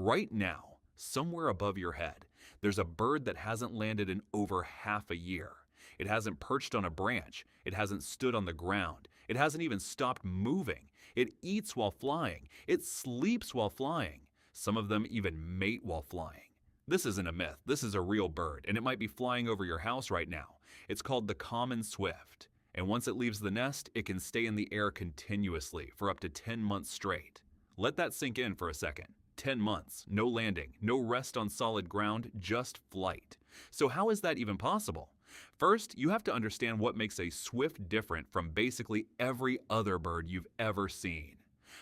Right now, somewhere above your head, there's a bird that hasn't landed in over half a year. It hasn't perched on a branch. It hasn't stood on the ground. It hasn't even stopped moving. It eats while flying. It sleeps while flying. Some of them even mate while flying. This isn't a myth. This is a real bird, and it might be flying over your house right now. It's called the common swift. And once it leaves the nest, it can stay in the air continuously for up to 10 months straight. Let that sink in for a second. 10 months, no landing, no rest on solid ground, just flight. So how is that even possible? First, you have to understand what makes a swift different from basically every other bird you've ever seen.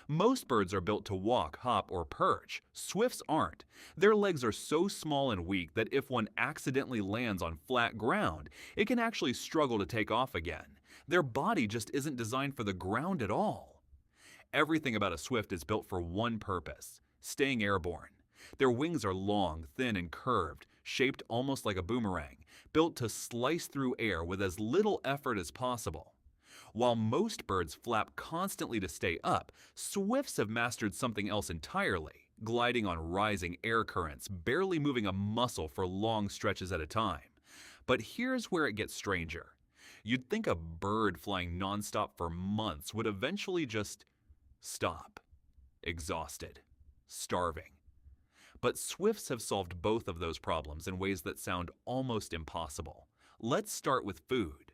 Most birds are built to walk, hop, or perch. Swifts aren't. Their legs are so small and weak that if one accidentally lands on flat ground, it can actually struggle to take off again. Their body just isn't designed for the ground at all. Everything about a swift is built for one purpose: staying airborne. Their wings are long, thin, and curved, shaped almost like a boomerang, built to slice through air with as little effort as possible. While most birds flap constantly to stay up, swifts have mastered something else entirely, gliding on rising air currents, barely moving a muscle for long stretches at a time. But here's where it gets stranger. You'd think a bird flying nonstop for months would eventually just stop, exhausted, starving. But swifts have solved both of those problems in ways that sound almost impossible. Let's start with food.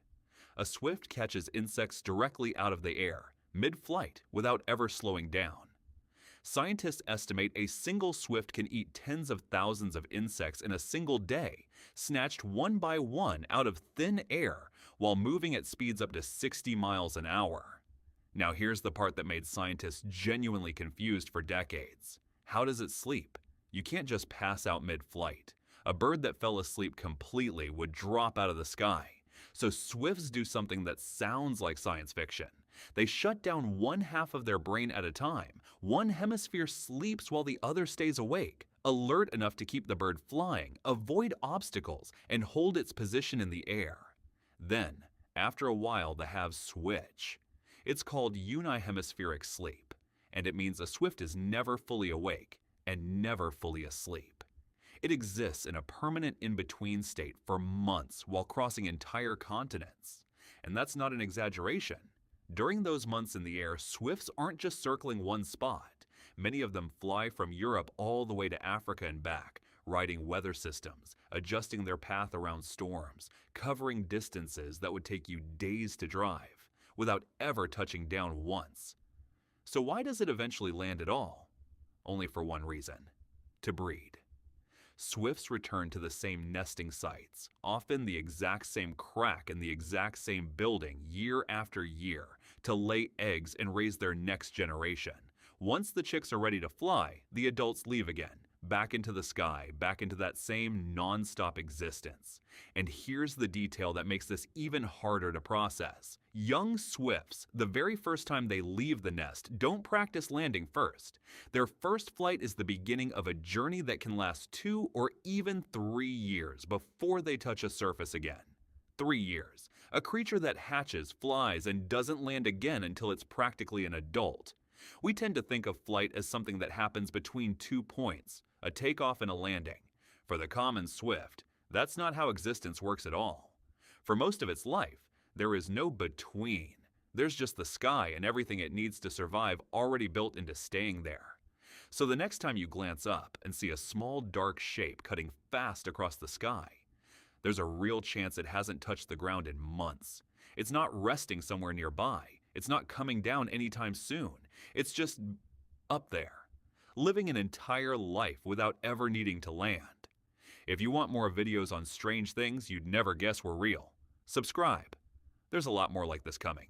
A swift catches insects directly out of the air, mid-flight, without ever slowing down. Scientists estimate a single swift can eat tens of thousands of insects in a single day, snatched one by one out of thin air while moving at speeds up to 60 miles an hour. Now here's the part that made scientists genuinely confused for decades. How does it sleep? You can't just pass out mid-flight. A bird that fell asleep completely would drop out of the sky. So swifts do something that sounds like science fiction. They shut down one half of their brain at a time. One hemisphere sleeps while the other stays awake, alert enough to keep the bird flying, avoid obstacles, and hold its position in the air. Then, after a while, the halves switch. It's called unihemispheric sleep, and it means a swift is never fully awake and never fully asleep. It exists in a permanent in-between state for months while crossing entire continents. And that's not an exaggeration. During those months in the air, swifts aren't just circling one spot. Many of them fly from Europe all the way to Africa and back, riding weather systems, adjusting their path around storms, covering distances that would take you days to drive, without ever touching down once. So why does it eventually land at all? Only for one reason: to breed. Swifts return to the same nesting sites, often the exact same crack in the exact same building year after year, to lay eggs and raise their next generation. Once the chicks are ready to fly, the adults leave again, back into the sky, back into that same non-stop existence. And here's the detail that makes this even harder to process. Young swifts, the very first time they leave the nest, don't practice landing first. Their first flight is the beginning of a journey that can last 2 or even 3 years before they touch a surface again. 3 years. A creature that hatches, flies, and doesn't land again until it's practically an adult. We tend to think of flight as something that happens between 2 points, a takeoff and a landing. For the common swift, that's not how existence works at all. For most of its life, there is no between. There's just the sky and everything it needs to survive already built into staying there. So the next time you glance up and see a small dark shape cutting fast across the sky, there's a real chance it hasn't touched the ground in months. It's not resting somewhere nearby. It's not coming down anytime soon. It's just up there, living an entire life without ever needing to land. If you want more videos on strange things you'd never guess were real, subscribe. There's a lot more like this coming.